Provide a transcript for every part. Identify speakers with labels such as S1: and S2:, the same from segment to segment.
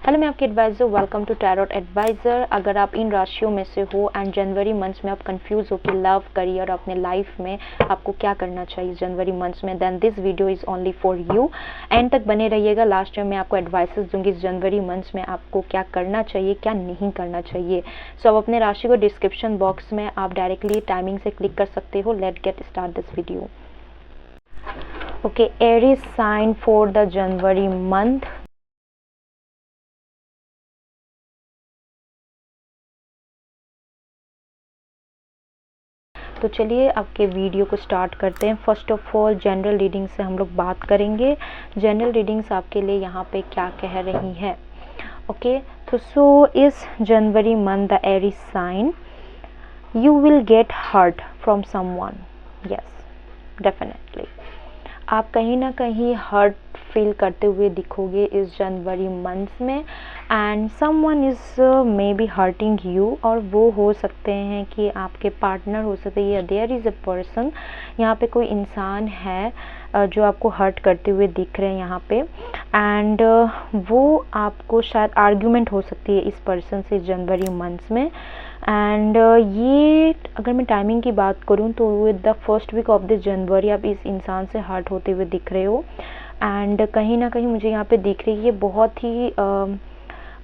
S1: Hello, मैं आपके advisor. Welcome to tarot advisor. अगर आप इन राशियों में से हो एंड जनवरी मंथ्स में आप कंफ्यूज हो कि लव, करियर, अपने लाइफ में आपको क्या करना चाहिए जनवरी मंथ्स में, then this video is only for you. End तक बने रहिएगा। लास्ट में मैं आपको एडवाइसेस दूंगी इस जनवरी मंथ्स में आपको क्या करना चाहिए, क्या नहीं करना चाहिए। सो अब अपने राशि को डिस्क्रिप्शन बॉक्स में आप डायरेक्टली टाइमिंग से क्लिक कर सकते हो। Let get start this video. Okay, Aries sign for the January month. तो चलिए आपके वीडियो को स्टार्ट करते हैं। First of all general reading से हम लोग बात करेंगे। जनरल रीडिंग्स आपके लिए यहाँ पे क्या कह रही हैं। ओके, तो सो इस जनवरी month the Aries sign, you will get hurt from someone. Yes, definitely आप कहीं ना कहीं हर्ट फील करते हुए दिखोगे इस जनवरी मंथ्स में। And someone is may be hurting you, और वो हो सकते हैं कि आपके पार्टनर हो सकते हैं, देयर इज़ अ पर्सन, यहाँ पे कोई इंसान है जो आपको हर्ट करते हुए दिख रहे हैं यहाँ पे। एंड वो आपको शायद आर्ग्यूमेंट हो सकती है इस पर्सन से जनवरी मंथ्स में। एंड ये अगर मैं टाइमिंग की बात करूँ तो with the first week of this January आप इस इंसान से हर्ट होते हुए दिख रहे हो। एंड कहीं ना कहीं मुझे यहाँ पे दिख रही है बहुत ही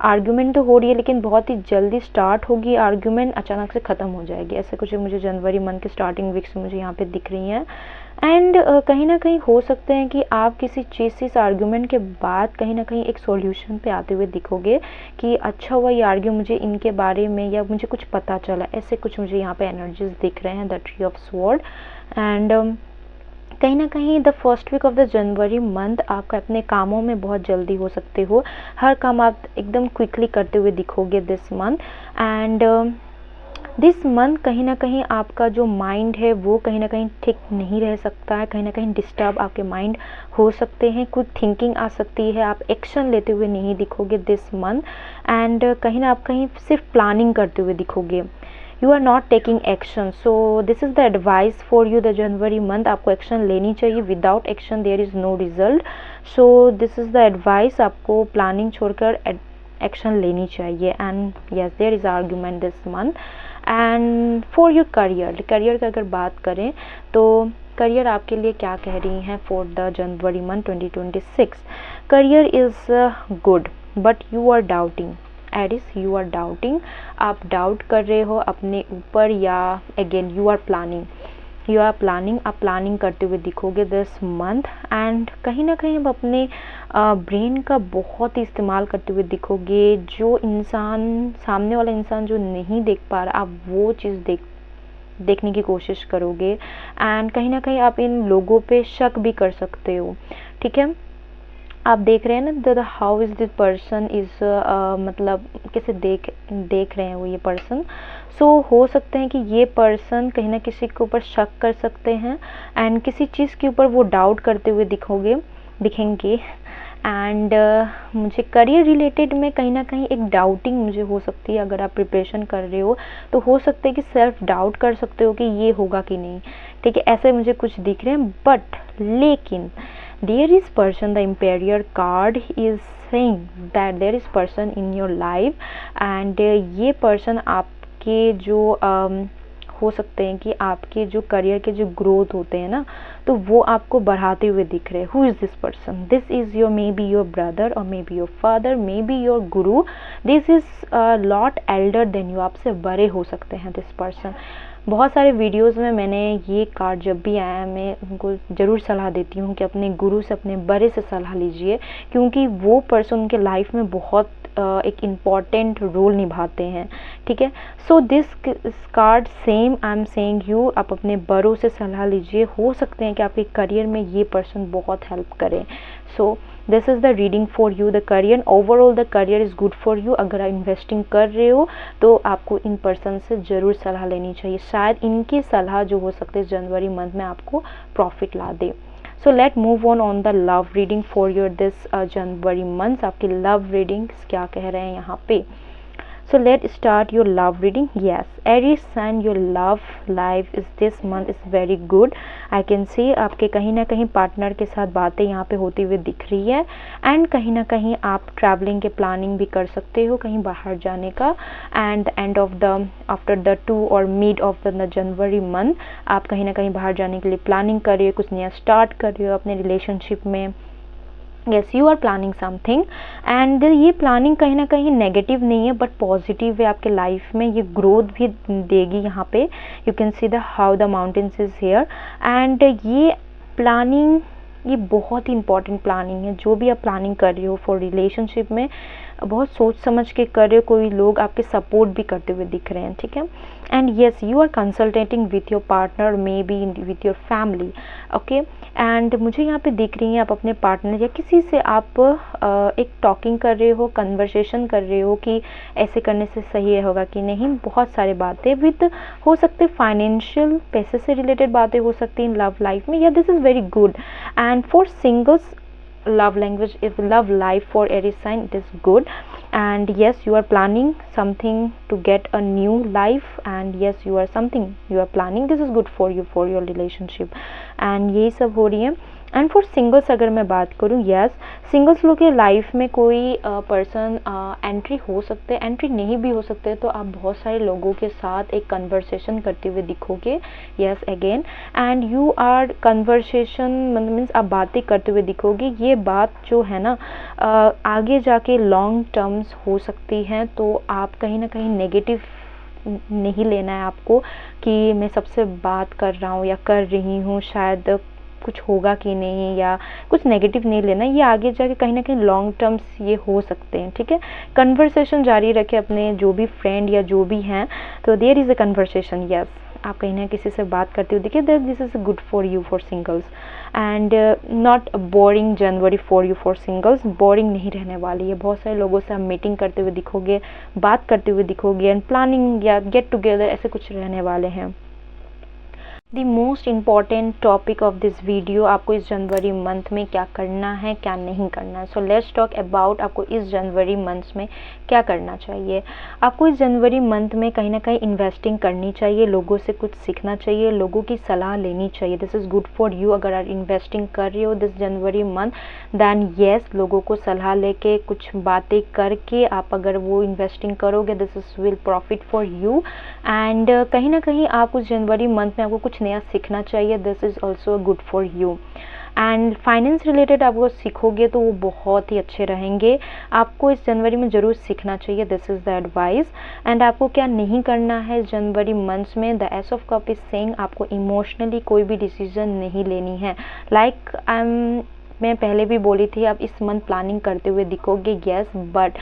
S1: आर्ग्यूमेंट तो हो रही है, लेकिन बहुत ही जल्दी स्टार्ट होगी आर्ग्यूमेंट, अचानक से ख़त्म हो जाएगी। ऐसे कुछ मुझे जनवरी मंथ के स्टार्टिंग वीक से मुझे यहाँ पे दिख रही हैं। एंड कहीं ना कहीं हो सकते हैं कि आप किसी चीज़ से इस आर्ग्यूमेंट के बाद कहीं ना कहीं एक सॉल्यूशन पे आते हुए दिखोगे कि अच्छा हुआ ये आर्ग्यू मुझे इनके बारे में, या मुझे कुछ पता चला। ऐसे कुछ मुझे यहाँ पे एनर्जीज दिख रहे हैं, the three of sword. And कहीं ना कहीं the first week of the January month आपका अपने कामों में बहुत जल्दी हो सकते हो। हर काम आप एकदम क्विकली करते हुए दिखोगे this month. And this month कहीं ना कहीं आपका जो माइंड है वो कहीं ना कहीं ठीक नहीं रह सकता है। कहीं ना कहीं डिस्टर्ब आपके माइंड हो सकते हैं, कुछ थिंकिंग आ सकती है, आप एक्शन लेते हुए नहीं दिखोगे दिस मंथ। एंड कहीं ना आप कहीं सिर्फ प्लानिंग करते हुए दिखोगे, you are not taking action. So this is the advice for you the January month. आपको एक्शन लेनी चाहिए, without action there is no result. So this is the advice, आपको प्लानिंग छोड़कर एक्शन लेनी चाहिए। And yes, there is argument this month. And for your career, career की अगर बात करें तो करियर आपके लिए क्या कह रही हैं for the January month 2026। Career is good but you are doubting. Aries, you are doubting, आप डाउट कर रहे हो अपने ऊपर, या अगेन यू आर प्लानिंग, आप प्लानिंग करते हुए दिखोगे दिस मंथ। एंड कहीं ना कहीं आप अपने ब्रेन का बहुत ही इस्तेमाल करते हुए दिखोगे। जो इंसान, सामने वाला इंसान जो नहीं देख पा रहा, आप वो चीज़ देखने की कोशिश करोगे। एंड कहीं ना कहीं आप इन लोगों पे शक भी कर सकते हो। ठीक है, आप देख रहे हैं ना the how is this person is, मतलब कैसे देख रहे हैं वो ये पर्सन। सो हो सकते हैं कि ये पर्सन कहीं ना किसी के ऊपर शक कर सकते हैं, एंड किसी चीज़ के ऊपर वो डाउट करते हुए दिखेंगे। एंड मुझे करियर रिलेटेड में कहीं ना कहीं एक डाउटिंग मुझे हो सकती है। अगर आप प्रिपरेशन कर रहे हो तो हो सकता है कि सेल्फ डाउट कर सकते हो कि ये होगा कि नहीं। ठीक है, ऐसे मुझे कुछ दिख रहे हैं। बट लेकिन there is person, the Emperor card is saying that there is person in your life, and ये person आपके जो हो सकते हैं कि आपके जो करियर के जो ग्रोथ होते हैं ना, तो वो आपको बढ़ाते हुए दिख रहे हैं। Who is this person? This is your, may be your brother, और may be your father, may be your guru. This is lot elder than you, आपसे बड़े हो सकते हैं दिस पर्सन। बहुत सारे वीडियोस में मैंने ये कार्ड जब भी आया मैं उनको ज़रूर सलाह देती हूँ कि अपने गुरु से, अपने बड़े से सलाह लीजिए, क्योंकि वो पर्सन उनके लाइफ में बहुत एक इम्पॉर्टेंट रोल निभाते हैं। ठीक है, so this card same I am saying you, आप अपने बड़ों से सलाह लीजिए। हो सकते हैं कि आपके करियर में ये पर्सन बहुत हेल्प करें। सो this is the reading for you the career. Overall the career is good for you. अगर आप इन्वेस्टिंग कर रहे हो तो आपको इन पर्सन से ज़रूर सलाह लेनी चाहिए। शायद इनकी सलाह जो हो सकती है जनवरी मंथ में आपको प्रॉफिट ला दे। So let move on the love reading for your this January month. आपकी लव रीडिंग्स क्या कह रहे हैं यहाँ पे। So let's start your love reading. Yes, Aries sign, your love life is this month is very good. I can see आपके कहीं ना कहीं पार्टनर के साथ बातें यहाँ पे होती हुई दिख रही है, एंड कहीं ना कहीं आप ट्रैवलिंग के प्लानिंग भी कर सकते हो कहीं बाहर जाने का, and and of the after the 2 और mid of the January month आप कहीं ना कहीं बाहर जाने के लिए प्लानिंग कर रहे हो, कुछ नया स्टार्ट कर रहे हो अपने रिलेशनशिप में. Yes, you are planning something, and ये प्लानिंग कहीं ना कहीं नेगेटिव नहीं है बट पॉजिटिव है आपके लाइफ में, ये ग्रोथ भी देगी. यहाँ पे you can see the how the mountains is here, and ये प्लानिंग ये बहुत ही इंपॉर्टेंट प्लानिंग है. जो भी आप प्लानिंग कर रहे हो फॉर रिलेशनशिप में बहुत सोच समझ के कर रहे हो, कोई लोग आपके सपोर्ट भी करते हुए दिख रहे हैं, ठीक है. And yes, you are consultating with your partner, may be with your family, okay. And मुझे यहाँ पे दिख रही है आप अपने पार्टनर या किसी से आप एक टॉकिंग कर रहे हो, कन्वर्सेशन कर रहे हो कि ऐसे करने से सही होगा कि नहीं. बहुत सारे बातें विद हो सकते फाइनेंशियल, पैसे से रिलेटेड बातें हो सकती हैं लव लाइफ में. या this is very good. And for singles, love language if love life for Aries sign, it is good. And yes, you are planning something to get a new life, and yes, you are something you are planning, this is good for you for your relationship. and यही सब हो रही है. And for singles अगर मैं बात करूँ, yes, singles लोग के लाइफ में कोई पर्सन एंट्री हो सकते हैं, एंट्री नहीं भी हो सकते, तो आप बहुत सारे लोगों के साथ एक कन्वर्सेशन करते हुए दिखोगे. Yes, again, and you are conversation means आप बातें करते हुए दिखोगे. ये बात जो है ना आगे जाके लॉन्ग टर्म्स हो सकती हैं, तो आप कहीं ना कहीं नेगेटिव नहीं लेना है आपको कि मैं सबसे बात कर रहा हूँ या कर रही हूँ, शायद कुछ होगा कि नहीं, या कुछ नेगेटिव नहीं लेना. ये आगे जाके कहीं ना कहीं लॉन्ग टर्म्स ये हो सकते हैं, ठीक है. कन्वर्सेशन जारी रखें अपने जो भी फ्रेंड या जो भी हैं, तो there is a conversation. Yes, आप कहीं ना किसी से बात करते हुए देखिए, that this is good for you for singles. And not boring January for you for singles, boring नहीं रहने वाली है. बहुत सारे लोगों से आप मीटिंग करते हुए दिखोगे, बात करते हुए दिखोगे, एंड प्लानिंग या गेट टुगेदर ऐसे कुछ रहने वाले हैं. The most important topic of this video, आपको इस जनवरी मंथ में क्या करना है क्या नहीं करना है. सो लेट्स टॉक अबाउट आपको इस जनवरी मंथ में क्या करना चाहिए. आपको इस जनवरी मंथ में कहीं ना कहीं इन्वेस्टिंग करनी चाहिए, लोगों से कुछ सीखना चाहिए, लोगों की सलाह लेनी चाहिए. This is good for you. अगर आप इन्वेस्टिंग कर रहे हो this January month, than yes, लोगों को सलाह लेके कुछ बातें करके आप अगर वो इन्वेस्टिंग करोगे, this is will profit for you. And कहीं ना कहीं आप उस जनवरी मंथ में आपको कुछ नया सीखना चाहिए. This is also good for you. And finance related आप वो सीखोगे तो वो बहुत ही अच्छे रहेंगे. आपको इस जनवरी में ज़रूर सीखना चाहिए. This is the advice. And आपको क्या नहीं करना है इस जनवरी मंथ्स में, the S of cup is saying आपको इमोशनली कोई भी डिसीजन नहीं लेनी है. लाइक मैं पहले भी बोली थी, आप इस मंथ प्लानिंग करते हुए दिखोगे, यस, बट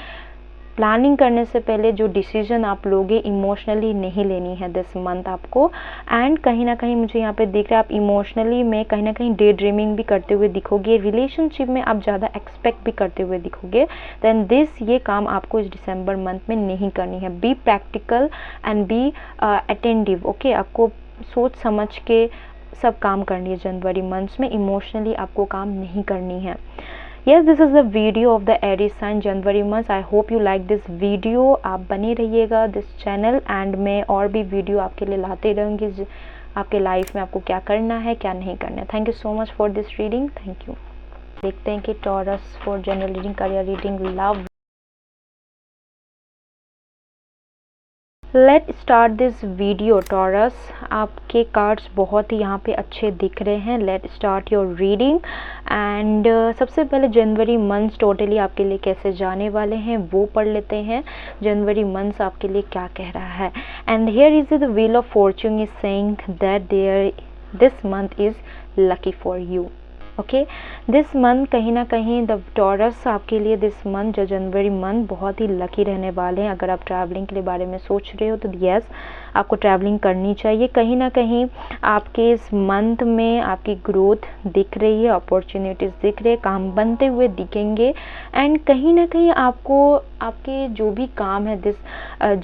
S1: प्लानिंग करने से पहले जो डिसीजन आप लोगे इमोशनली नहीं लेनी है दिस मंथ आपको. एंड कहीं ना कहीं मुझे यहाँ पे दिख रहा है आप इमोशनली में कहीं ना कहीं डे ड्रीमिंग भी करते हुए दिखोगे, रिलेशनशिप में आप ज़्यादा एक्सपेक्ट भी करते हुए दिखोगे. देन दिस ये काम आपको इस दिसंबर मंथ में नहीं करनी है. Be practical and be attentive, okay. आपको सोच समझ के सब काम करनी है जनवरी मंथ्स में, इमोशनली आपको काम नहीं करनी है. Yes, this is the video of the Aries sign January month. I hope you like this video. आप बने रहिएगा this channel, and मैं और भी वीडियो आपके लिए लाते रहूँगी आपके लाइफ में आपको क्या करना है क्या नहीं करना है. Thank you so much for this reading. Thank you. देखते हैं कि taurus for general reading, career reading, love. Let start this video. Taurus, आपके कार्ड्स बहुत ही यहाँ पे अच्छे दिख रहे हैं. Late start your reading. And सबसे पहले जनवरी मंथ्स टोटली आपके लिए कैसे जाने वाले हैं वो पढ़ लेते हैं. जनवरी मंथ्स आपके लिए क्या कह रहा है. And here is the wheel of Fortune is saying that this month is lucky for you. Okay, this month कहीं ना कहीं द टॉरस आपके लिए दिस मंथ जो जनवरी मंथ बहुत ही लकी रहने वाले हैं. अगर आप ट्रैवलिंग के लिए बारे में सोच रहे हो तो यस, आपको ट्रैवलिंग करनी चाहिए. कहीं ना कहीं आपके इस मंथ में आपकी ग्रोथ दिख रही है, अपॉर्चुनिटीज़ दिख रही है, काम बनते हुए दिखेंगे. एंड कहीं ना कहीं आपको आपके जो भी काम है दिस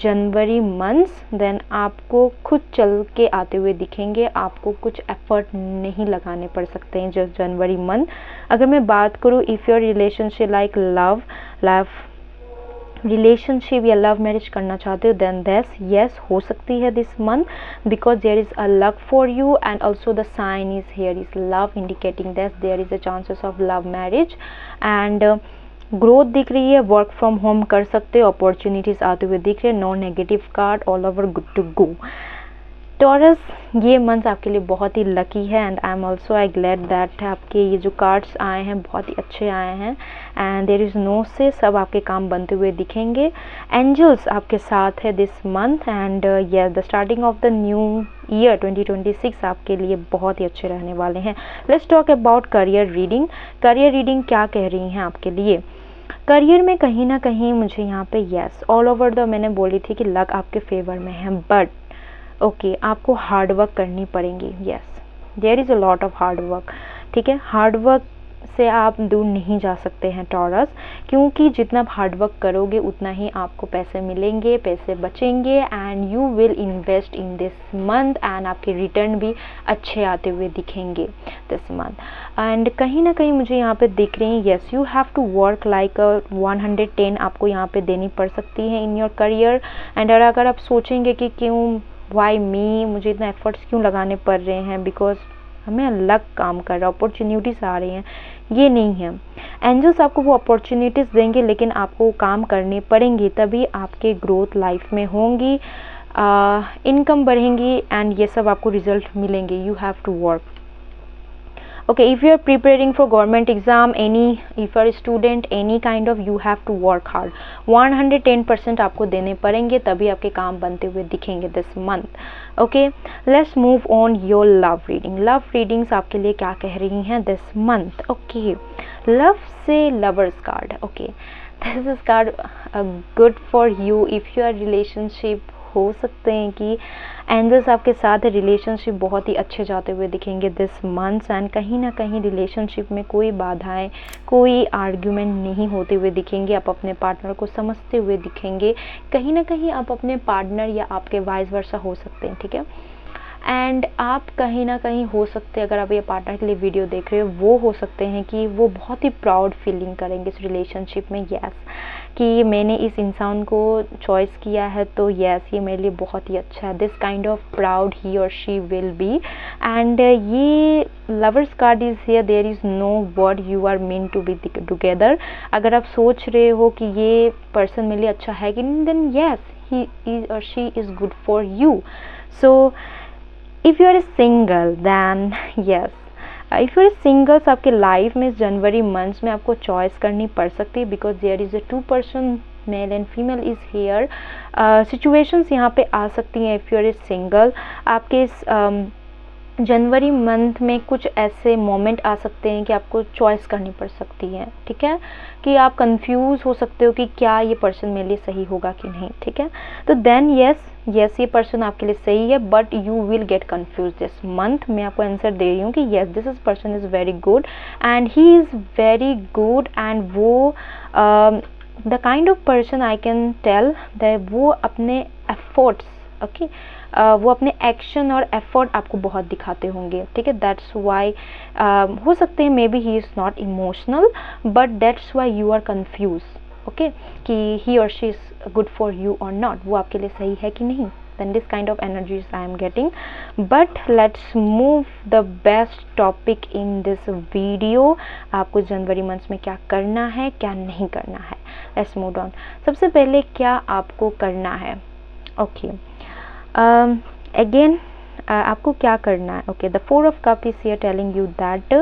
S1: जनवरी मंथ्स, देन आपको खुद चल के आते हुए दिखेंगे. आपको कुछ एफर्ट नहीं लगाने पड़ सकते हैं जो जनवरी मंथ. अगर मैं बात करूँ if your relationship like love relationship या लव मैरिज करना चाहते हो देन दैस येस हो सकती है this month, because there is a luck for you and also the sign is here is love indicating that there is a chances of love marriage and growth दिख रही है, work from home कर सकते हो, opportunities आते हुए दिख रहे हैं, no negative card, all over good to go. Taurus, ये मंथ आपके लिए बहुत ही लकी है and I am also I glad that आपके ये जो कार्ड्स आए हैं बहुत ही अच्छे आए हैं एंड देयर इज़ नो से सब आपके काम बनते हुए दिखेंगे। एंजल्स आपके साथ है this month and the starting of the new year 2026 आपके लिए बहुत ही अच्छे रहने वाले हैं। Let's talk about career reading. Career reading क्या कह रही हैं आपके लिए? करियर में कहीं ना कहीं मुझे यहाँ पे यस ऑल ओवर द मैंने बोली थी कि लक आपके फेवर में है, बट ओके आपको हार्ड वर्क करनी पड़ेगी। Yes there is a lot of hard work, ठीक है। हार्ड वर्क से आप दूर नहीं जा सकते हैं टॉरस, क्योंकि जितना आप हार्ड वर्क करोगे उतना ही आपको पैसे मिलेंगे, पैसे बचेंगे and you will invest in this month and आपके रिटर्न भी अच्छे आते हुए दिखेंगे दिस मंथ। एंड कहीं ना कहीं मुझे यहाँ पे दिख रही है yes you have to work like 110 आपको यहाँ पे देनी पड़ सकती है इन योर करियर। एंड अगर आप सोचेंगे कि क्यों वाई मी, मुझे इतना एफर्ट्स क्यों लगाने पड़ रहे हैं, बिकॉज हमें अलग काम कर रहा है, अपॉर्चुनिटीज़ आ रही हैं, ये नहीं है। एंजल्स आपको वो अपॉर्चुनिटीज़ देंगे लेकिन आपको काम करने पड़ेंगी, तभी आपके ग्रोथ लाइफ में होंगी, इनकम बढ़ेंगी एंड ये सब आपको रिजल्ट मिलेंगे। You have to work. Okay, if you are preparing for government exam, if you are a student, any kind of, you have to work hard. 110% आपको देने पड़ेंगे, तभी आपके काम बनते हुए दिखेंगे this month. Okay, let's move on your love reading. Love readings आपके लिए क्या कह रही हैं this month? Okay, love से lovers card. Okay, this is card good for you if you are relationship। हो सकते हैं कि एंजल्स आपके साथ रिलेशनशिप बहुत ही अच्छे जाते हुए दिखेंगे दिस मंथ एंड कहीं ना कहीं रिलेशनशिप में कोई बाधाएं, कोई आर्ग्यूमेंट नहीं होते हुए दिखेंगे। आप अपने पार्टनर को समझते हुए दिखेंगे, कहीं ना कहीं आप अपने पार्टनर या आपके वाइस वर्सा हो सकते हैं, ठीक है। एंड आप कहीं ना कहीं हो सकते हैं, अगर आप ये पार्टनर के लिए वीडियो देख रहे हो, वो हो सकते हैं कि वो बहुत ही प्राउड फीलिंग करेंगे इस रिलेशनशिप में, यस कि मैंने इस इंसान को चॉइस किया है तो यस ये मेरे लिए बहुत ही अच्छा है। This kind of proud he और शी विल बी। एंड ये lovers card is here, there is no word, you are mean to be together. अगर आप सोच रहे हो कि ये पर्सन मेरे लिए अच्छा है कि नहीं, देन यस ही इज और she is good for you. So if you are single then yes, if you are singles आपके लाइफ में इस जनवरी मंथ्स में आपको चॉइस करनी पड़ सकती है, because there is a 2 person male and female is here. Situations यहाँ पे आ सकती हैं if you are a single. आपके इस जनवरी मंथ में कुछ ऐसे मोमेंट आ सकते हैं कि आपको चॉइस करनी पड़ सकती है, ठीक है, कि आप कंफ्यूज हो सकते हो कि क्या ये पर्सन मेरे लिए सही होगा कि नहीं, ठीक है। तो देन यस ये पर्सन आपके लिए सही है, but you will get confuse this month. मैं आपको आंसर दे रही हूँ कि yes this is person is very good and he is very good and वो the kind of person I can tell that वो अपने एफर्ट्स, ओके वो अपने एक्शन और एफर्ट आपको बहुत दिखाते होंगे, ठीक है। दैट्स वाई हो सकते हैं may be he is not emotional, but that's why you are confuse, okay, कि ही और she is good for you और नॉट, वो आपके लिए सही है कि नहीं। then this kind of energies I am getting. But let's move the best topic in this video. आपको जनवरी मंथ में क्या करना है, क्या नहीं करना है। Let's move on. सबसे पहले क्या आपको करना है, ओके अगेन आपको क्या करना है, okay the 4 of Cups is here telling you that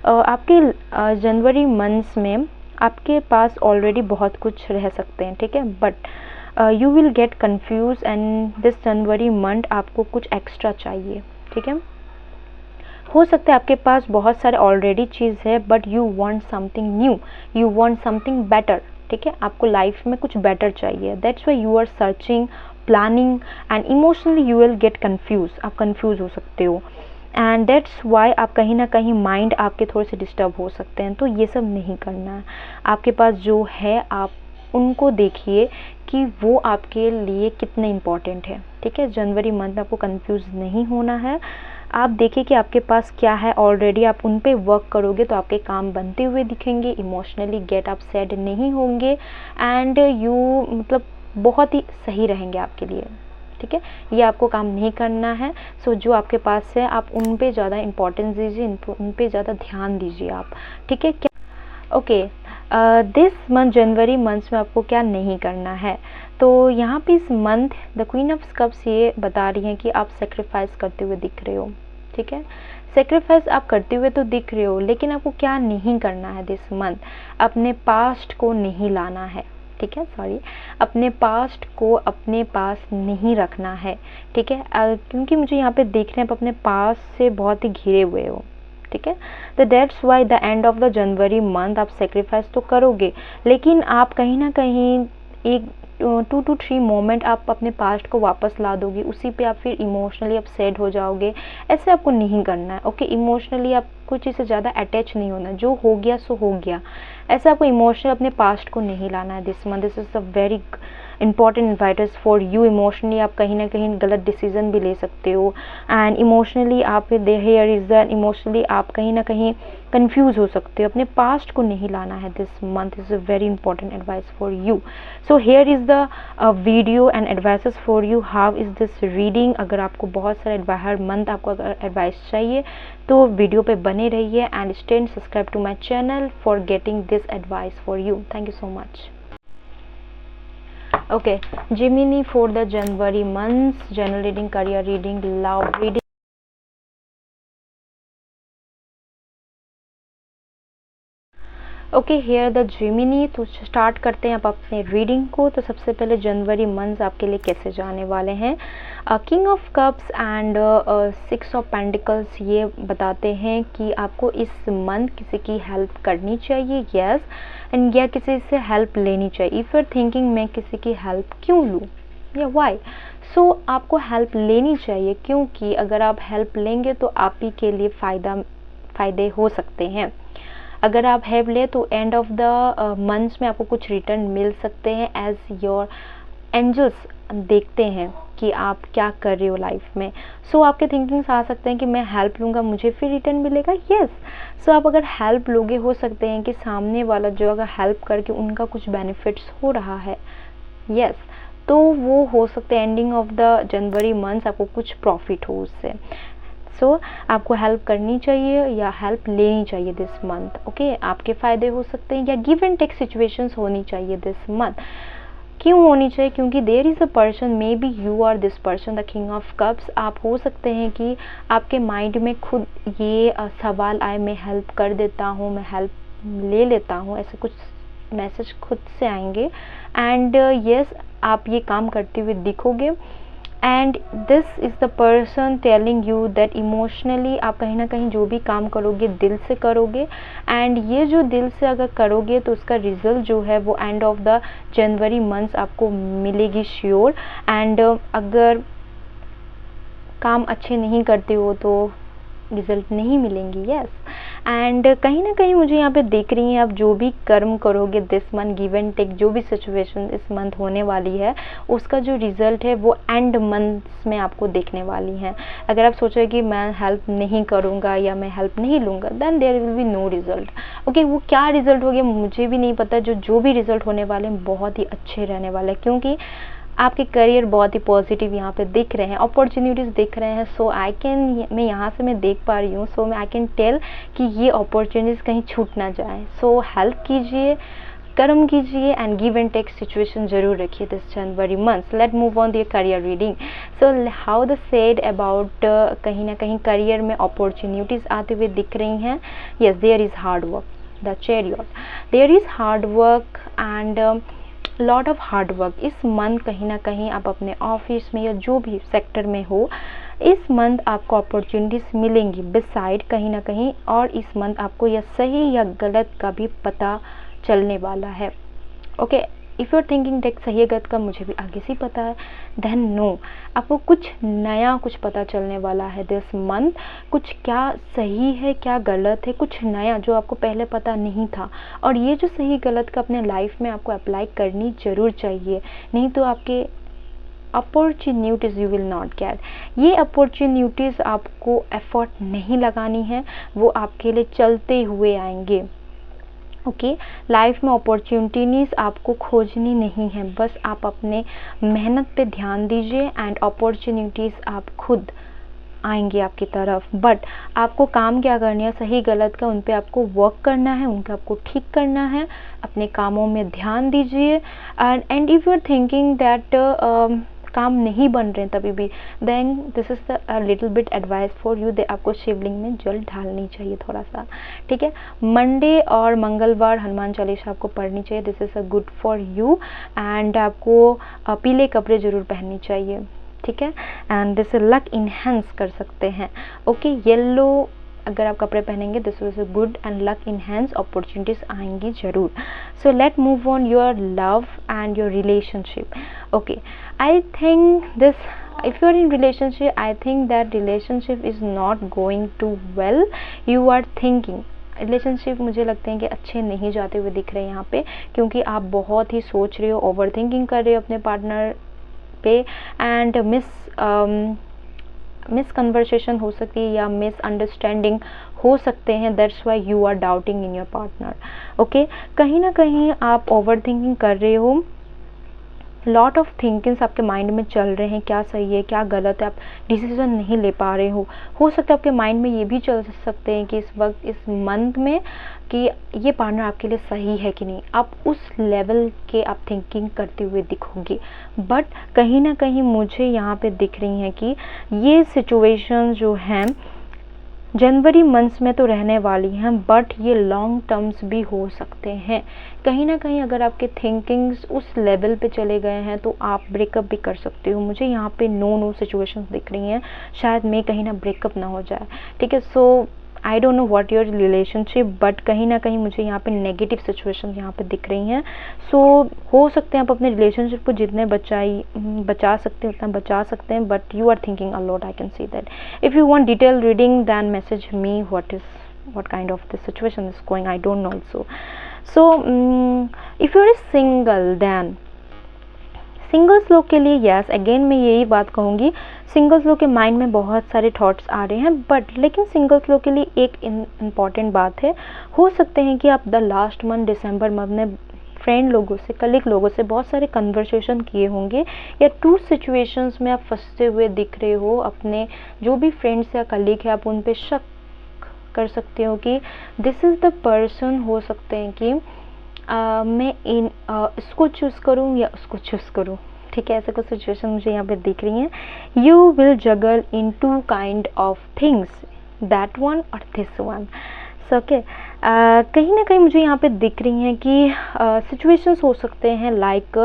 S1: आपके जनवरी मंथ्स में आपके पास ऑलरेडी बहुत कुछ रह सकते हैं, ठीक है, but you will get confuse and this January month आपको कुछ एक्स्ट्रा चाहिए, ठीक है। हो सकता है आपके पास बहुत सारे ऑलरेडी चीज़ है, but you want something new, you want something better, ठीक है, आपको लाइफ में कुछ बेटर चाहिए। That's why you are searching, planning and emotionally you will get confuse, आप कन्फ्यूज हो सकते हो एंड दैट्स वाई आप कहीं ना कहीं माइंड आपके थोड़े से डिस्टर्ब हो सकते हैं। तो ये सब नहीं करना है, आपके पास जो है आप उनको देखिए कि वो आपके लिए कितने इम्पॉर्टेंट है, ठीक है। जनवरी मंथ आपको कंफ्यूज नहीं होना है, आप देखिए कि आपके पास क्या है ऑलरेडी, आप उन पे वर्क करोगे तो आपके काम बनते हुए दिखेंगे, इमोशनली गेट अपसेट नहीं होंगे एंड यू मतलब बहुत ही सही रहेंगे आपके लिए, ठीक है। ये आपको काम नहीं करना है। सो जो आपके पास है आप उन पे ज़्यादा इंपॉर्टेंस दीजिए, उन पे ज़्यादा ध्यान दीजिए आप, ठीक है। क्या okay, this month January month में आपको क्या नहीं करना है, तो यहाँ पे इस month the queen of cups ये बता रही हैं कि आप सेक्रीफाइस करते हुए दिख रहे हो, ठीक है। सेक्रीफाइस आप करते हुए तो दिख रहे हो, लेकिन आपको क्या नहीं करना है दिस मंथ, अपने पास्ट को नहीं लाना है, ठीक है, सॉरी, अपने पास्ट को अपने पास नहीं रखना है, ठीक है। क्योंकि मुझे यहाँ पे देख रहे हैं आप अपने पास्ट से बहुत ही घिरे हुए हो, ठीक है। तो that's why the end of the January month आप सेक्रीफाइस तो करोगे, लेकिन आप कहीं ना कहीं एक 2 to 3 मोमेंट आप अपने पास्ट को वापस ला दोगे, उसी पे आप फिर इमोशनली अपसेट हो जाओगे। ऐसे आपको नहीं करना है, ओके। इमोशनली आप कुछ चीज़ से ज़्यादा अटैच नहीं होना, जो हो गया सो हो गया। ऐसे आपको इमोशनल अपने पास्ट को नहीं लाना है this month. This is a very important inviters for you. Emotionally आप कहीं ना कहीं गलत डिसीजन भी ले सकते हो एंड इमोशनली आप हेयर इज इमोशनली आप कहीं ना कहीं कंफ्यूज हो सकते हो। अपने पास्ट को नहीं लाना है this month. Is a very important advice for you. So here is the video and advices for you. How is this reading. अगर आपको बहुत सारा हर मंथ आपको अगर एडवाइस चाहिए तो वीडियो पे बने रहिए and stay and subscribe to my channel for getting this advice for you. Thank you so much. Okay, Gemini for the January months, general reading, career reading, love reading. Okay, here the Gemini. तो start करते हैं आप अपने reading को। तो सबसे पहले जनवरी months आपके लिए कैसे जाने वाले हैं। King of cups and 6 of pentacles ये बताते हैं कि आपको इस मंथ किसी की हेल्प करनी चाहिए, यस, एंड या किसी से हेल्प लेनी चाहिए। इफ़ यू आर थिंकिंग मैं किसी की हेल्प क्यों लूँ या वाई, सो आपको हेल्प लेनी चाहिए, क्योंकि अगर आप हेल्प लेंगे तो आप ही के लिए फ़ायदे हो सकते हैं। अगर आप हेल्प ले तो एंड ऑफ द मंथ्स में आपको कुछ रिटर्न मिल सकते हैं एज योर एंजल्स देखते हैं कि आप क्या कर रहे हो लाइफ में। सो आपके थिंकिंग्स आ सकते हैं कि मैं हेल्प लूँगा मुझे फिर रिटर्न मिलेगा, यस। सो आप अगर हेल्प लोगे, हो सकते हैं कि सामने वाला जो अगर हेल्प करके उनका कुछ बेनिफिट्स हो रहा है, यस, तो वो हो सकता है ending of the January months आपको कुछ प्रॉफिट हो उससे। सो आपको हेल्प करनी चाहिए या हेल्प लेनी चाहिए दिस मंथ, ओके। आपके फ़ायदे हो सकते हैं या गिव एंड टेक सिचुएशंस होनी चाहिए दिस मंथ। क्यों होनी चाहिए, क्योंकि there is a person, may be you are this person the king of cups. आप हो सकते हैं कि आपके माइंड में खुद ये सवाल आए, मैं हेल्प कर देता हूँ, मैं हेल्प ले लेता हूँ, ऐसे कुछ मैसेज खुद से आएंगे एंड यस आप ये काम करते हुए दिखोगे। And this is the person telling you that emotionally आप कहीं ना कहीं जो भी काम करोगे दिल से करोगे एंड ये जो दिल से अगर करोगे तो उसका रिजल्ट जो है वो and of the January months आपको मिलेगी श्योर। एंड अगर काम अच्छे नहीं करते हो तो रिजल्ट नहीं मिलेंगी, यस। एंड कहीं ना कहीं मुझे यहाँ पे देख रही हैं आप जो भी कर्म करोगे this month, give and take जो भी सिचुएशन इस मंथ होने वाली है उसका जो रिजल्ट है वो एंड मंथ्स में आपको देखने वाली हैं। अगर आप सोचो कि मैं हेल्प नहीं करूँगा या मैं हेल्प नहीं लूँगा, then there will be no result, okay. वो क्या रिजल्ट हो गया मुझे भी नहीं पता, जो भी रिजल्ट होने वाले हैं बहुत ही अच्छे रहने वाले हैं, क्योंकि आपके करियर बहुत ही पॉजिटिव यहाँ पे दिख रहे हैं, अपॉर्चुनिटीज़ दिख रहे हैं। सो आई कैन, मैं यहाँ से मैं देख पा रही हूँ, सो आई कैन टेल कि ये अपॉर्चुनिटीज़ कहीं छूट ना जाए। सो हेल्प कीजिए, कर्म कीजिए and give and take situation जरूर रखिए this January month. Let move on the career reading. So how the said about कहीं ना कहीं करियर में अपॉर्चुनिटीज़ आते हुए दिख रही हैं, yes, there is hard work, the chariot, there is hard work and lot of hard work. इस मंथ कहीं ना कहीं आप अपने ऑफिस में या जो भी सेक्टर में हो, इस मंथ आपको अपॉर्चुनिटीज़ मिलेंगी बिसाइड कहीं ना कहीं, और इस मंथ आपको यह सही या गलत का भी पता चलने वाला है, okay. If you are thinking that सही है गलत का मुझे भी आगे से पता है, देन नो, आपको कुछ नया कुछ पता चलने वाला है दिस मंथ। कुछ क्या सही है क्या गलत है, कुछ नया जो आपको पहले पता नहीं था, और ये जो सही गलत का अपने लाइफ में आपको अप्लाई करनी ज़रूर चाहिए, नहीं तो आपके opportunities you will not gate. ये अपॉर्चुनिटीज़ आपको एफर्ट नहीं लगानी है, वो आपके लिए चलते हुए आएंगे। ओके, लाइफ में अपॉर्चुनिटीज़ आपको खोजनी नहीं है, बस आप अपने मेहनत पे ध्यान दीजिए एंड अपॉर्चुनिटीज़ आप खुद आएंगे आपकी तरफ। बट आपको काम क्या करनी है, सही गलत का उन पे आपको वर्क करना है, उनका आपको ठीक करना है, अपने कामों में ध्यान दीजिए। And if you are thinking that काम नहीं बन रहे हैं तभी भी, then this is the little bit advice for you, दे आपको शिवलिंग में जल ढालनी चाहिए थोड़ा सा, ठीक है। मंडे और मंगलवार हनुमान चालीसा आपको पढ़नी चाहिए, this is a good for you. And आपको पीले कपड़े ज़रूर पहनने चाहिए, ठीक है। एंड दिस लक इन्हेंस कर सकते हैं। ओके, येलो अगर आप कपड़े पहनेंगे this is a good and luck enhance, opportunities आएंगी ज़रूर। सो let move on your love and your relationship. Okay, I think this, if you are in relationship, I think that relationship is not going too well. You are thinking relationship मुझे लगते हैं कि अच्छे नहीं जाते हुए दिख रहे हैं यहाँ पे, क्योंकि आप बहुत ही सोच रहे हो, ओवर थिंकिंग कर रहे हो अपने पार्टनर पे, एंड मिस कन्वर्सेशन हो सकती है या मिस अंडरस्टैंडिंग हो सकते हैं, that's why you are doubting in your partner. Okay, कहीं ना कहीं आप ओवर थिंकिंग कर रहे हो, लॉट ऑफ थिंकिंग्स आपके माइंड में चल रहे हैं, क्या सही है क्या गलत है, आप डिसीजन नहीं ले पा रहे हो सकता है आपके माइंड में ये भी चल सकते हैं कि इस वक्त इस मंथ में कि ये पार्टनर आपके लिए सही है कि नहीं, आप उस लेवल के आप थिंकिंग करते हुए दिखोगे। बट कहीं ना कहीं मुझे यहाँ पे दिख रही हैं कि ये सिचुएशन जो हैं जनवरी मंथ्स में तो रहने वाली हैं, बट ये लॉन्ग टर्म्स भी हो सकते हैं। कहीं ना कहीं अगर आपके थिंकिंग्स उस लेवल पे चले गए हैं तो आप ब्रेकअप भी कर सकते हो। मुझे यहाँ पे नो सिचुएशंस दिख रही हैं, शायद मैं कहीं ना ब्रेकअप ना हो जाए, ठीक है। So I don't know what your relationship, but कहीं ना कहीं मुझे यहाँ पे नेगेटिव सिचुएशन यहाँ पे दिख रही हैं। सो हो सकते हैं आप अपने रिलेशनशिप को जितने बचा सकते हैं उतना बचा सकते हैं, but you are thinking a lot, I can see that. If you want detail reading then message me what kind of the situation is going, I don't know also. So if you are single, then singles लोग के लिए yes, again मैं यही बात कहूँगी, singles लोग के mind में बहुत सारे थॉट्स आ रहे हैं, बट लेकिन सिंगल्स लोग के लिए एक इम्पॉर्टेंट बात है, हो सकते हैं कि आप the last month December month में फ्रेंड लोगों से, कलीग लोगों से बहुत सारे कन्वर्सेशन किए होंगे, या टू सिचुएशंस में आप फंसते हुए दिख रहे हो, अपने जो भी फ्रेंड्स या कलीग है आप उन पे शक कर सकते हो कि दिस इज़ द पर्सन, हो सकते हैं कि मैं इसको चूज़ करूँ या उसको चूज़ करूँ, ठीक है। ऐसे कुछ सिचुएशन मुझे यहाँ पे दिख रही हैं। You will juggle in two kind of things, that one और दिस वन। सो ओके, कहीं ना कहीं मुझे यहाँ पे दिख रही हैं कि सिचुएशंस हो सकते हैं लाइक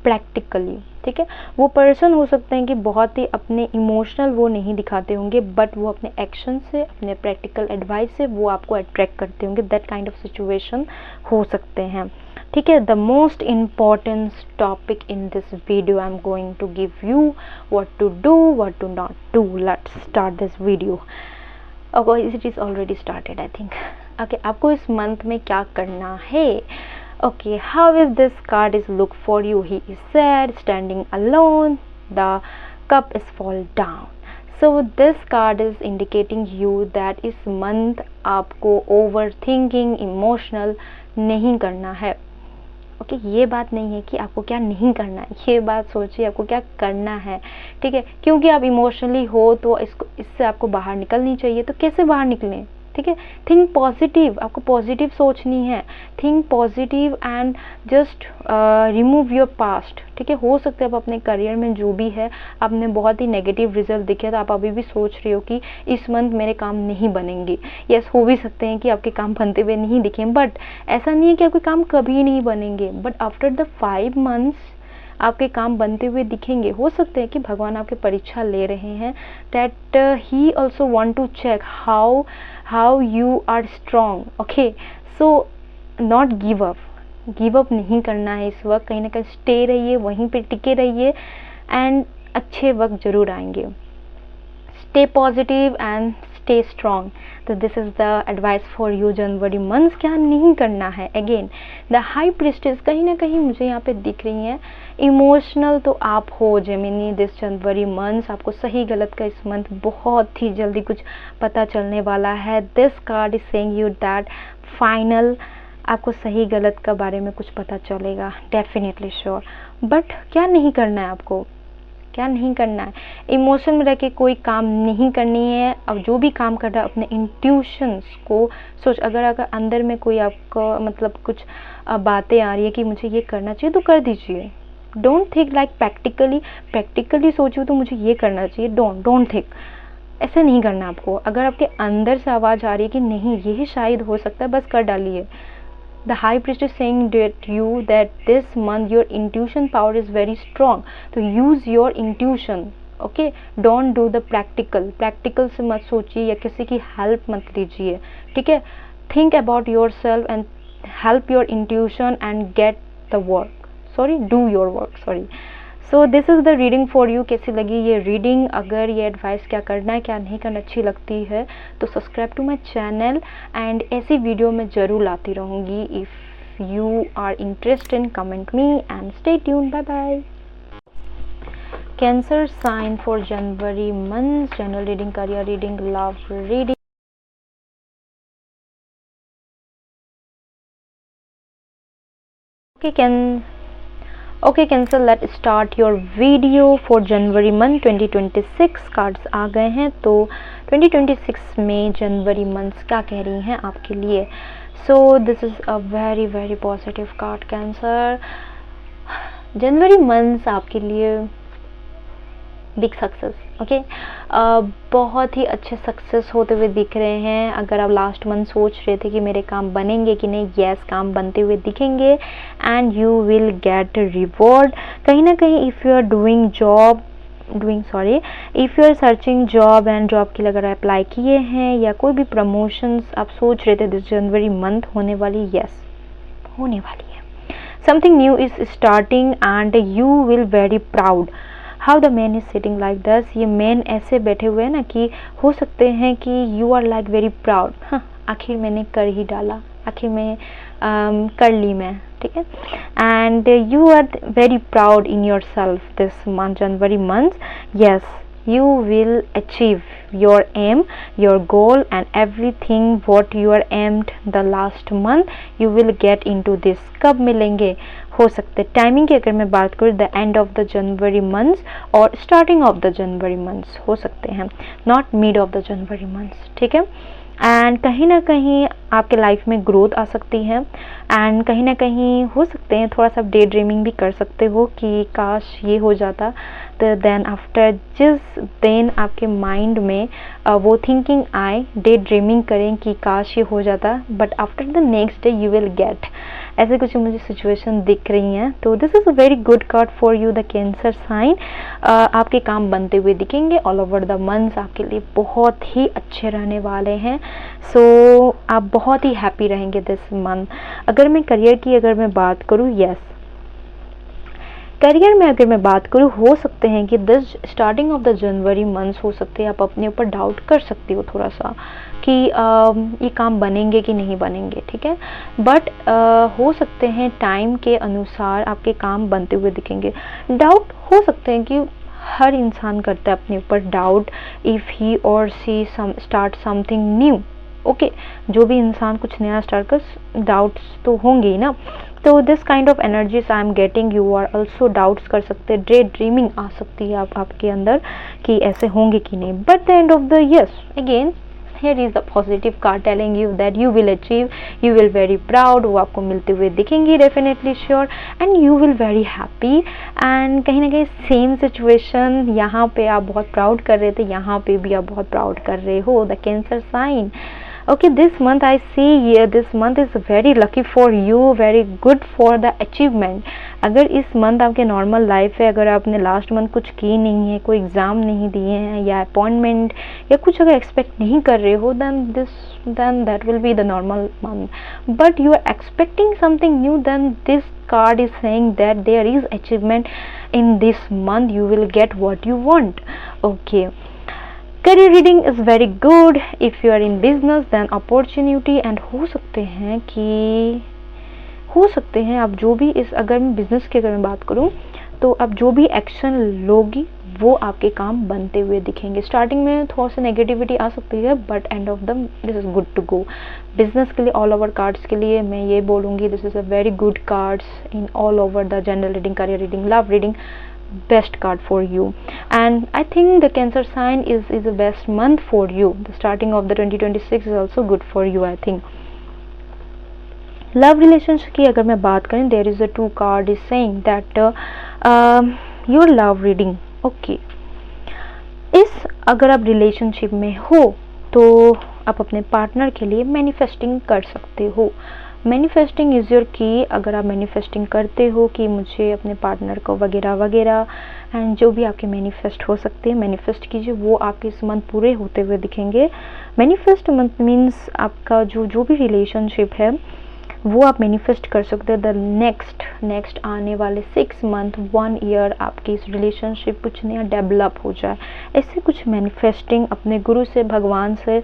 S1: प्रैक्टिकली, ठीक है। वो पर्सन हो सकते हैं कि बहुत ही अपने इमोशनल वो नहीं दिखाते होंगे, बट वो अपने एक्शन से, अपने प्रैक्टिकल एडवाइस से वो आपको अट्रैक्ट करते होंगे, दैट काइंड ऑफ सिचुएशन हो सकते हैं, ठीक है। The most important topic in this video I am going to give you what to do, what to not do. Let's start this video. Okay, it is already started I think. Okay, आपको इस month में क्या करना है? Okay, how is this card is look for you? He is sad, standing alone, the cup is fall down. So this card is indicating you that इस month आपको overthinking, emotional नहीं करना है। ओके, ये बात नहीं है कि आपको क्या नहीं करना है, ये बात सोचिए आपको क्या करना है, ठीक है। क्योंकि आप इमोशनली हो तो इससे आपको बाहर निकलनी चाहिए, तो कैसे बाहर निकलें, ठीक है। थिंक पॉजिटिव, आपको पॉजिटिव सोचनी है, think positive and just remove your past, ठीक है। हो सकता है आप अपने करियर में जो भी है आपने बहुत ही नेगेटिव रिजल्ट दिखे, तो आप अभी भी सोच रहे हो कि इस मंथ मेरे काम नहीं बनेंगे। यस, हो भी सकते हैं कि आपके काम बनते हुए नहीं दिखे, बट ऐसा नहीं है कि आपके काम कभी नहीं बनेंगे, बट आफ्टर द 5 मंथ्स आपके काम बनते हुए दिखेंगे। हो सकते हैं कि भगवान आपके परीक्षा ले रहे हैं, that he also want to check how you are strong. Okay, so not give up नहीं करना है इस वक्त, कहीं ना कहीं स्टे रहिए, वहीं पे टिके रहिए एंड अच्छे वक्त जरूर आएंगे। Stay positive and stay strong. तो this is the advice for you January months. क्या नहीं करना है? अगेन द हाई प्रिस्टेस कहीं ना कहीं मुझे यहाँ पे दिख रही हैं। इमोशनल तो आप हो जेमिनी दिस जनवरी मंथ्स। आपको सही गलत का इस मंथ बहुत ही जल्दी कुछ पता चलने वाला है। This card is saying you that final आपको सही गलत का बारे में कुछ पता चलेगा, डेफिनेटली श्योर। बट क्या नहीं करना है आपको? क्या नहीं करना है? इमोशन में रह के कोई काम नहीं करनी है। अब जो भी काम कर रहा है अपने इंट्यूशंस को सोच। अगर अंदर में कोई आपको मतलब कुछ बातें आ रही है कि मुझे ये करना चाहिए तो कर दीजिए। डोंट थिंक लाइक प्रैक्टिकली सोचो तो मुझे ये करना चाहिए। डोंट थिंक, ऐसा नहीं करना आपको। अगर आपके अंदर से आवाज़ आ रही है कि नहीं ये शायद हो सकता है, बस कर डालिए। The high priest is saying that you that this month your intuition power is very strong, so use your intuition. Okay, don't do the practical से मत सोचिए या किसी की हेल्प मत लीजिए, ठीक है? Think about yourself and help your intuition and get the work. Do your work. So this is the reading for you. कैसी लगी ये रीडिंग? अगर ये एडवाइस क्या करना है क्या नहीं करना अच्छी लगती है तो subscribe to my channel and ऐसी वीडियो मैं ज़रूर लाती रहूँगी। If you are interested comment me and stay tune. Bye bye. Cancer sign for January month, general reading, career reading, love reading. Okay Cancer, let start your video for January month 2026। Cards आ गए हैं तो 2026 में जनवरी months क्या कह रही हैं आपके लिए? सो this is a very very positive card cancer. January months आपके लिए बिग सक्सेस, ओके। बहुत ही अच्छे सक्सेस होते हुए दिख रहे हैं। अगर आप लास्ट मंथ सोच रहे थे कि मेरे काम बनेंगे कि नहीं, यस काम बनते हुए दिखेंगे and you will get reward. कहीं ना कहीं if you are if you are searching job and job के लिए अगर अप्लाई किए हैं या कोई भी प्रमोशंस आप सोच रहे थे दिस जनवरी मंथ होने वाली, यस होने वाली है। Something new is starting and you will very proud. How the man is sitting like this. ये मैन ऐसे बैठे हुए हैं ना कि हो सकते हैं कि you are like very proud. हाँ, आखिर मैंने कर ही डाला, आखिर में कर ली मैं, ठीक है। And you are very proud in your self this month, January month. Yes, you will achieve your aim, your goal and everything what you are aimed the last month you will get into this। कब मिलेंगे? हो सकते timing की अगर मैं बात करूँ the end of the January months और starting of the January months हो सकते हैं, not mid of the January months, ठीक है। एंड कहीं ना कहीं आपके लाइफ में ग्रोथ आ सकती है एंड कहीं ना कहीं हो सकते हैं थोड़ा सा डे ड्रीमिंग भी कर सकते हो कि काश ये हो जाता। तो देन आफ्टर जिस दिन आपके माइंड में वो थिंकिंग आए, डे ड्रीमिंग करें कि काश ये हो जाता, but after the next day you will get, ऐसे कुछ मुझे सिचुएशन दिख रही हैं। तो this is a very good card for you the cancer sign. आपके काम बनते हुए दिखेंगे ऑल ओवर द मंथ्स, आपके लिए बहुत ही अच्छे रहने वाले हैं। सो आप बहुत ही हैप्पी रहेंगे दिस मंथ। अगर मैं करियर की अगर मैं बात करूँ, यस करियर में अगर मैं बात करूँ, हो सकते हैं कि this starting of the January months हो सकते हैं आप अपने ऊपर डाउट कर सकती हो थोड़ा सा कि ये काम बनेंगे कि नहीं बनेंगे, ठीक है। बट हो सकते हैं टाइम के अनुसार आपके काम बनते हुए दिखेंगे। डाउट हो सकते हैं कि हर इंसान करता है अपने ऊपर डाउट इफ़ ही और सी स्टार्ट समथिंग न्यू, ओके। जो भी इंसान कुछ नया स्टार्ट कर डाउट्स तो होंगे ही ना। तो this kind of energies I am getting, you are also doubts कर सकते हैं, डे ड्रीमिंग आ सकती है आपके अंदर कि ऐसे होंगे कि नहीं। But the end of the yes again here is the positive card telling you that you will achieve, you will very proud, वो आपको मिलते हुए दिखेंगी definitely sure and you will very happy। and कहीं ना कहीं सेम सिचुएशन यहाँ पे आप बहुत प्राउड कर रहे थे, यहाँ पे भी आप बहुत प्राउड कर रहे हो the cancer sign. okay, this month I see here this month is very lucky for you, very good for the achievement। अगर इस मंथ आपके नॉर्मल लाइफ है, अगर आपने लास्ट मंथ कुछ की नहीं है, कोई एग्ज़ाम नहीं दिए हैं या अपॉइंटमेंट या कुछ अगर एक्सपेक्ट नहीं कर रहे हो, then that will be the normal month। but you are expecting something new, then this card is saying that there is achievement in this month, you will get what you want। okay, career reading is very good if you are in business then opportunity, and हो सकते हैं आप जो भी इस, अगर मैं business की अगर मैं बात करूं तो आप जो भी एक्शन लोगी वो आपके काम बनते हुए दिखेंगे। स्टार्टिंग में थोड़ा सा नेगेटिविटी आ सकती है but end of the this is good to go. Business के लिए ऑल ओवर कार्ड्स के लिए मैं ये बोलूँगी this is a very good cards in all over the general reading, career reading, love reading, best card for you. And I think the Cancer sign is a best month for you. The starting of the 2026 is also good for you, I think. Love relationship की अगर मैं बात करें, there is a 2 card is saying that your love reading, okay, इस अगर आप relationship में हो तो आप अपने पार्टनर के लिए मैनिफेस्टिंग कर सकते हो। मैनिफेस्टिंग इज़ योर की। अगर आप मैनिफेस्टिंग करते हो कि मुझे अपने पार्टनर को वगैरह वगैरह, एंड जो भी आपके मैनिफेस्ट हो सकते हैं मैनिफेस्ट कीजिए, वो आपके इस मंथ पूरे होते हुए दिखेंगे। मैनिफेस्ट मंथ मीन्स आपका जो भी रिलेशनशिप है वो आप मैनिफेस्ट कर सकते हैं। द नेक्स्ट आने वाले 6 मंथ 1 ईयर आपकी इस रिलेशनशिप कुछ नया डेवलप हो जाए, ऐसे कुछ मैनिफेस्टिंग अपने गुरु से, भगवान से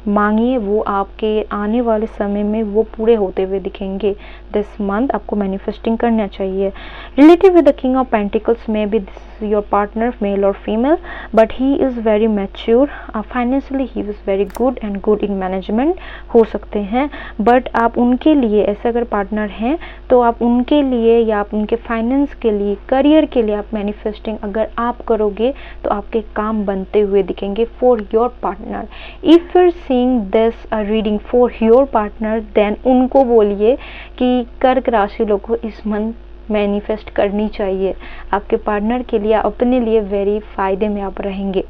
S1: मांगिए, वो आपके आने वाले समय में वो पूरे होते हुए दिखेंगे। दिस मंथ आपको मैनिफेस्टिंग करना चाहिए। Relative with the king of pentacles में be this your partner, male और female, but he is very mature financially, he is very good and good in management हो सकते हैं। बट आप उनके लिए, ऐसे अगर पार्टनर हैं तो आप उनके लिए या आप उनके फाइनेंस के लिए, करियर के लिए आप मैनिफेस्टिंग अगर आप करोगे तो आपके काम बनते हुए दिखेंगे for your partner. If you seeing this reading for your partner then उनको बोलिए कि कर्क राशि लोगों को इस मंथ मैनिफेस्ट करनी चाहिए आपके पार्टनर के लिए, अपने लिए वेरी फायदे में आप रहेंगे,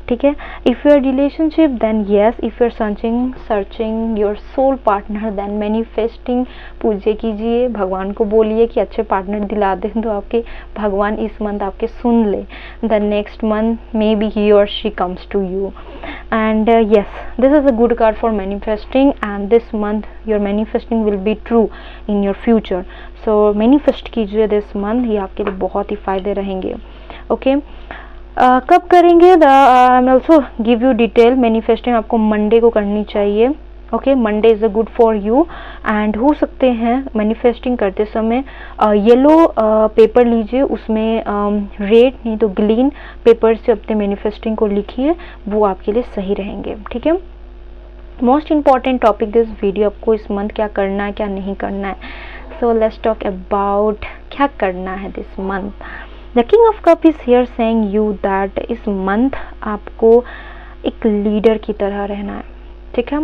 S1: ठीक है। If you're relationship then yes, if you're searching your soul partner then manifesting, पूजे कीजिए, भगवान को बोलिए कि अच्छे पार्टनर दिला दें तो आपके भगवान इस मंथ आपके सुन ले। The next month may be he और she comes to you, and yes, this is a good card for manifesting, and this month your manifesting will be true in your future. So manifest कीजिए this month, ये आपके लिए बहुत ही फायदे रहेंगे। Okay कब करेंगे? I will also give you detail. Manifesting आपको मंडे को करनी चाहिए। Okay, Monday is a good for you, and हो सकते हैं मैनिफेस्टिंग करते समय येलो पेपर लीजिए, उसमें रेड नहीं तो ग्रीन पेपर से अपने मैनिफेस्टिंग को लिखिए, वो आपके लिए सही रहेंगे, ठीक है। Most important topic this video, आपको इस मंथ क्या करना है क्या नहीं करना है। सो लेट्स टॉक अबाउट क्या करना है this month. The king of cup is here saying you that इस मंथ आपको एक लीडर की तरह रहना है, ठीक है।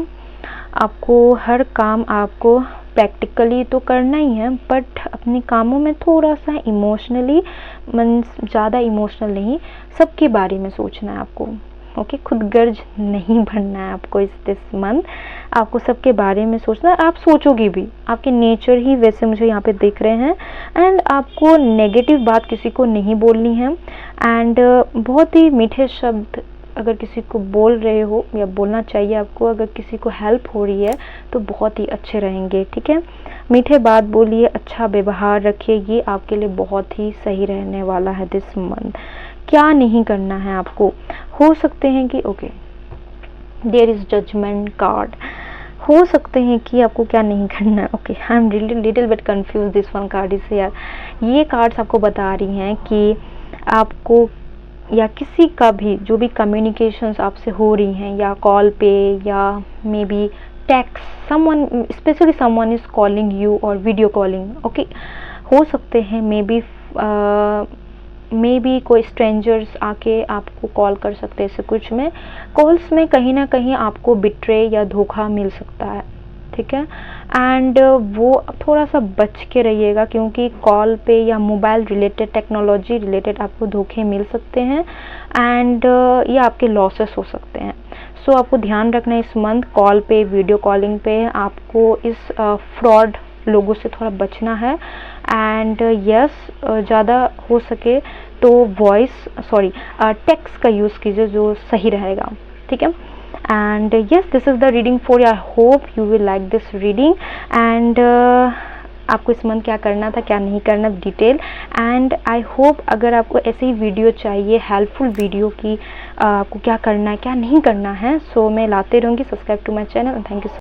S1: आपको हर काम आपको प्रैक्टिकली तो करना ही है, बट अपने कामों में थोड़ा सा इमोशनली, ज़्यादा इमोशनल नहीं, सबके बारे में सोचना है आपको। ओके, खुद गर्ज नहीं बनना है आपको दिस मंथ, आपको सबके बारे में सोचना है। आप सोचोगे भी, आपके नेचर ही वैसे मुझे यहाँ पे दिख रहे हैं, एंड आपको नेगेटिव बात किसी को नहीं बोलनी है, एंड बहुत ही मीठे शब्द अगर किसी को बोल रहे हो या बोलना चाहिए आपको, अगर किसी को हेल्प हो रही है तो बहुत ही अच्छे रहेंगे, ठीक है। मीठे बात बोलिए, अच्छा व्यवहार रखिए, ये आपके लिए बहुत ही सही रहने वाला है दिस मंथ। क्या नहीं करना है आपको, हो सकते हैं कि okay there is judgement card, हो सकते हैं कि आपको क्या नहीं करना है। Okay, I am little bit confuse, this one card is here. ये कार्ड्स आपको बता रही हैं कि आपको या किसी का भी जो भी कम्युनिकेशंस आपसे हो रही हैं, या कॉल पे या may be text, someone specially someone is calling you और वीडियो कॉलिंग, ओके, हो सकते हैं मे बी कोई स्ट्रेंजर्स आके आपको कॉल कर सकते हैं। ऐसे कुछ में कॉल्स में कहीं ना कहीं आपको बिट्रे या धोखा मिल सकता है, ठीक है। एंड वो थोड़ा सा बच के रहिएगा, क्योंकि कॉल पे या मोबाइल रिलेटेड, टेक्नोलॉजी रिलेटेड आपको धोखे मिल सकते हैं, एंड ये आपके लॉसेस हो सकते हैं। सो आपको ध्यान रखना है इस मंथ कॉल पे, वीडियो कॉलिंग पे आपको इस फ्रॉड लोगों से थोड़ा बचना है। एंड यस, ज़्यादा हो सके तो टेक्स्ट का यूज़ कीजिए जो सही रहेगा, ठीक है। And yes, this is the reading for you. I hope you will like this reading, and आपको इस मंथ क्या करना था क्या नहीं करना डिटेल, एंड आई होप अगर आपको ऐसी ही वीडियो चाहिए, हेल्पफुल वीडियो की आपको क्या करना है क्या नहीं करना है। सो मैं लाते रहूँगी। Subscribe to my channel. Thank you.